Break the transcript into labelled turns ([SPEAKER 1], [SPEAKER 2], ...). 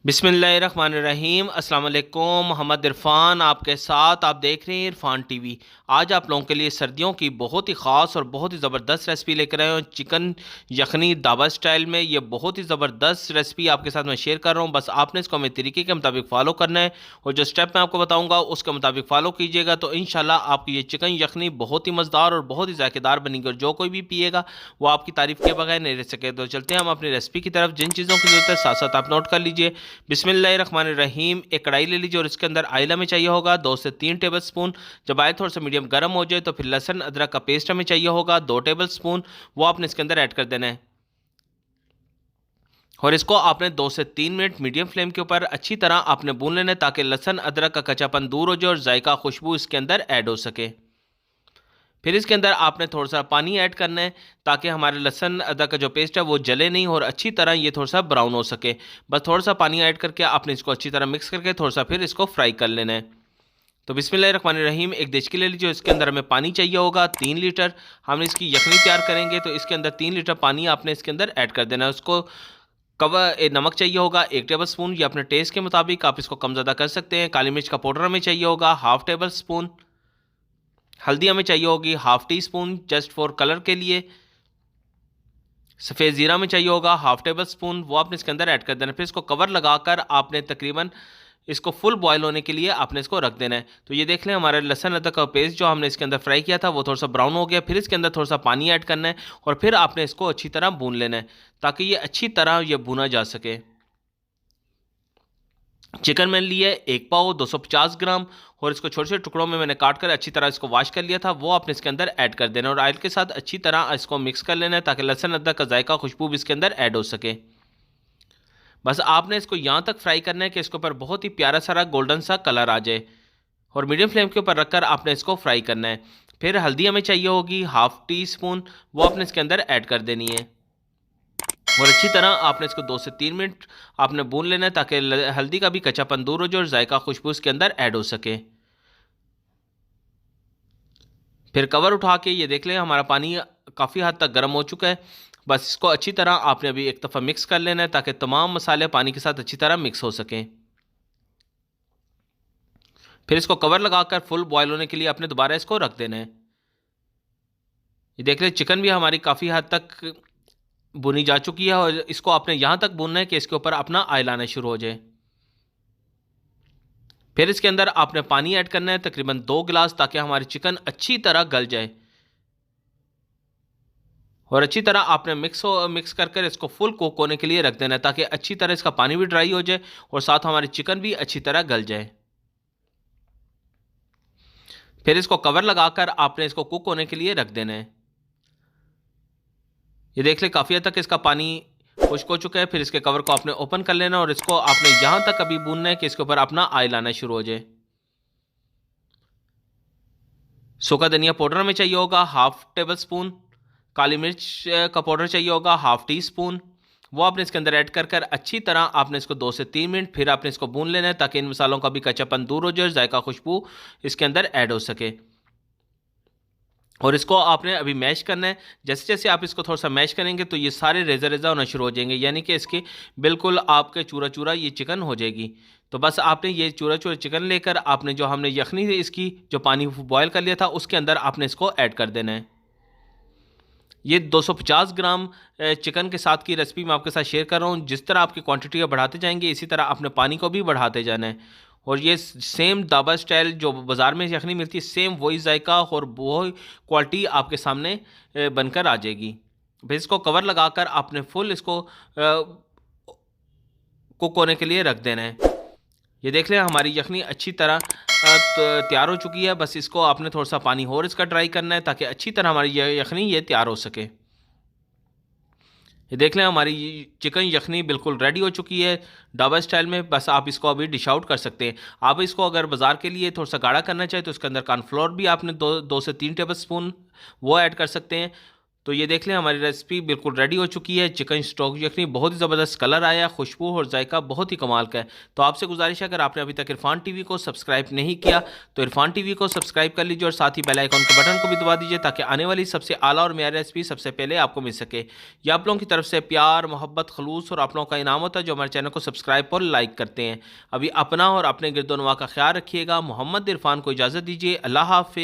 [SPEAKER 1] बिस्मिल्लाहिर्रहमानिर्रहीम। अस्सलाम वालेकुम। मोहम्मद इरफान आपके साथ, आप देख रहे हैं इरफान टीवी। आज आप लोगों के लिए सर्दियों की बहुत ही ख़ास और बहुत ही ज़बरदस्त रेसिपी लेकर आए हूँ, चिकन यखनी दाबा स्टाइल में। ये बहुत ही ज़बरदस्त रेसिपी आपके साथ मैं शेयर कर रहा हूँ। बस आपने इसको मेरे तरीके के मुताबिक फ़ॉलो करना है और जो स्टेप मैं आपको बताऊँगा उसके मुताबिक फ़ॉलो कीजिएगा तो इंशाल्लाह आपकी ये चिकन यखनी बहुत ही मज़ेदार और बहुत ही ज़ायकेदार बनेगी और जो कोई भी पिएगा वो आपकी तारीफ़ के बगैर नहीं रह सके। तो चलते हैं हम अपनी रेसिपी की तरफ। जिन चीज़ों की ज़रूरत है साथ साथ आप नोट कर लीजिए। बिस्मिल्लाहिर्रहमानिर्रहीम। एक कढ़ाई ले लीजिए और इसके अंदर आयल हमें चाहिए होगा 2 से 3 टेबल स्पून। जब आयल थोड़ा सा मीडियम गर्म हो जाए तो फिर लहसुन अदरक का पेस्ट हमें चाहिए होगा 2 टेबल स्पून। वो आपने इसके अंदर ऐड कर देना है और इसको आपने 2 से 3 मिनट मीडियम फ्लेम के ऊपर अच्छी तरह आपने भून लेना है ताकि लहसुन अदरक का कच्चापन दूर हो जाए और जायका खुशबू इसके अंदर ऐड हो सके। फिर इसके अंदर आपने थोड़ा सा पानी ऐड करना है ताकि हमारे लहसुन अदरक का जो पेस्ट है वो जले नहीं और अच्छी तरह ये थोड़ा सा ब्राउन हो सके। बस थोड़ा सा पानी ऐड करके आपने इसको अच्छी तरह मिक्स करके थोड़ा सा फिर इसको फ्राई कर लेना है। तो बिस्मिल्लाहिर्रहमानिर्रहीम। एक देचकी ले लीजिए, इसके अंदर हमें पानी चाहिए होगा 3 लीटर। हम इसकी यखनी तैयार करेंगे तो इसके अंदर 3 लीटर पानी आपने इसके अंदर ऐड कर देना है। उसको नमक चाहिए होगा 1 टेबल स्पून, ये अपने टेस्ट के मुताबिक आप इसको कम ज़्यादा कर सकते हैं। काली मिर्च का पाउडर हमें चाहिए होगा 1/2 टेबल स्पून। हल्दी हमें चाहिए होगी 1/2 टीस्पून जस्ट फॉर कलर के लिए। सफ़ेद ज़ीरा में चाहिए होगा 1/2 टेबल स्पून, वो आपने इसके अंदर ऐड कर देना। फिर इसको कवर लगाकर आपने तकरीबन इसको फुल बॉयल होने के लिए आपने इसको रख देना है। तो ये देख लें हमारा लहसुन अदरक का पेस्ट जो हमने इसके अंदर फ्राई किया था वो थोड़ा सा ब्राउन हो गया। फिर इसके अंदर थोड़ा सा पानी ऐड करना है और फिर आपने इसको अच्छी तरह भून लेना है ताकि ये अच्छी तरह ये भुना जा सके। चिकन मैंने लिया है 1 पाव 250 ग्राम और इसको छोटे छोटे टुकड़ों में मैंने काट कर अच्छी तरह इसको वॉश कर लिया था। वो आपने इसके अंदर ऐड कर देना और ऑयल के साथ अच्छी तरह इसको मिक्स कर लेना है ताकि लहसुन अदरक का जायका खुशबू भी इसके अंदर ऐड हो सके। बस आपने इसको यहाँ तक फ्राई करना है कि इसके ऊपर बहुत ही प्यारा सारा गोल्डन सा कलर आ जाए और मीडियम फ्लेम के ऊपर रखकर आपने इसको फ्राई करना है। फिर हल्दी हमें चाहिए होगी 1/2 टीस्पून, वो आपने इसके अंदर ऐड कर देनी है और अच्छी तरह आपने इसको 2 से 3 मिनट आपने भून लेना है ताकि हल्दी का भी कच्चापन दूर हो जाए और जायका खुशबू इसके अंदर ऐड हो सके। फिर कवर उठा के ये देख लें हमारा पानी काफ़ी हद तक गर्म हो चुका है। बस इसको अच्छी तरह आपने अभी एक दफ़ा मिक्स कर लेना है ताकि तमाम मसाले पानी के साथ अच्छी तरह मिक्स हो सकें। फिर इसको कवर लगाकर फुल बॉयल होने के लिए आपने दोबारा इसको रख देना है। ये देख लें चिकन भी हमारी काफ़ी हद तक भुनी जा चुकी है और इसको आपने यहाँ तक भूनना है कि इसके ऊपर अपना ऑयल आना शुरू हो जाए। फिर इसके अंदर आपने पानी ऐड करना है तकरीबन 2 गिलास ताकि हमारी चिकन अच्छी तरह गल जाए और अच्छी तरह आपने मिक्स कर कर इसको फुल कुक होने के लिए रख देना है ताकि अच्छी तरह इसका पानी भी ड्राई हो जाए और साथ हमारी चिकन भी अच्छी तरह गल जाए। फिर इसको कवर लगाकर आपने इसको कुक होने के लिए रख देना है। ये देख ले काफ़ी हद तक इसका पानी खुश्क हो चुका है। फिर इसके कवर को आपने ओपन कर लेना और इसको आपने यहाँ तक अभी भूनना है कि इसके ऊपर अपना ऑयल आना शुरू हो जाए। सूखा धनिया पाउडर हमें चाहिए होगा 1/2 टेबल स्पून। काली मिर्च का पाउडर चाहिए होगा 1/2 टीस्पून, वो आपने इसके अंदर ऐड कर कर अच्छी तरह आपने इसको 2 से 3 मिनट फिर आपने इसको भून लेना है ताकि इन मसालों का भी कच्चापन दूर हो जाए, जायका खुशबू इसके अंदर ऐड हो सके। और इसको आपने अभी मैश करना है। जैसे जैसे आप इसको थोड़ा सा मैश करेंगे तो ये सारे रेज़ा रेज़ा होना शुरू हो जाएंगे, यानी कि इसके बिल्कुल आपके चूरा चूरा ये चिकन हो जाएगी। तो बस आपने ये चूरा चूरा चिकन लेकर आपने जो हमने यखनी इसकी जो पानी बॉयल कर लिया था उसके अंदर आपने इसको ऐड कर देना है। ये 250 ग्राम चिकन के साथ की रेसिपी मैं आपके साथ शेयर कर रहा हूँ। जिस तरह आपकी क्वांटिटी को बढ़ाते जाएंगे इसी तरह आपने पानी को भी बढ़ाते जाना है और ये सेम दाबा स्टाइल जो बाज़ार में यखनी मिलती है सेम वही जायका और वही क्वालिटी आपके सामने बनकर आ जाएगी। फिर इसको कवर लगाकर आपने फुल इसको कुक होने के लिए रख देना है। ये देख लें हमारी यखनी अच्छी तरह तैयार हो चुकी है। बस इसको आपने थोड़ा सा पानी और इसका ड्राई करना है ताकि अच्छी तरह हमारी यखनी ये तैयार हो सके। ये देख लें हमारी चिकन यखनी बिल्कुल रेडी हो चुकी है ढाबा स्टाइल में। बस आप इसको अभी डिश आउट कर सकते हैं। आप इसको अगर बाज़ार के लिए थोड़ा सा गाढ़ा करना चाहें तो इसके अंदर कॉर्नफ्लोर भी आपने 2 से 3 टेबल स्पून वो ऐड कर सकते हैं। तो ये देख लें हमारी रेसिपी बिल्कुल रेडी हो चुकी है। चिकन स्टोक यखनी बहुत ही ज़बरदस्त कलर आया, खुशबू और जायका बहुत ही कमाल का है। तो आपसे गुजारिश है, अगर आपने अभी तक इरफान टीवी को सब्सक्राइब नहीं किया तो इरफान टीवी को सब्सक्राइब कर लीजिए और साथ ही बेल आइकॉन के बटन को भी दबा दीजिए ताकि आने वाली सबसे आला और मेरी रेसिपी सबसे पहले आपको मिल सके। यह आप लोगों की तरफ से प्यार, मोहब्बत, खलूस और आप लोगों का इनाम होता है जो हमारे चैनल को सब्सक्राइब और लाइक करते हैं। अभी अपना और अपने गिरदोनवा का ख्याल रखिएगा। मोहम्मद इरफान को इजाज़त दीजिए। अल्लाह हाफ़िज़।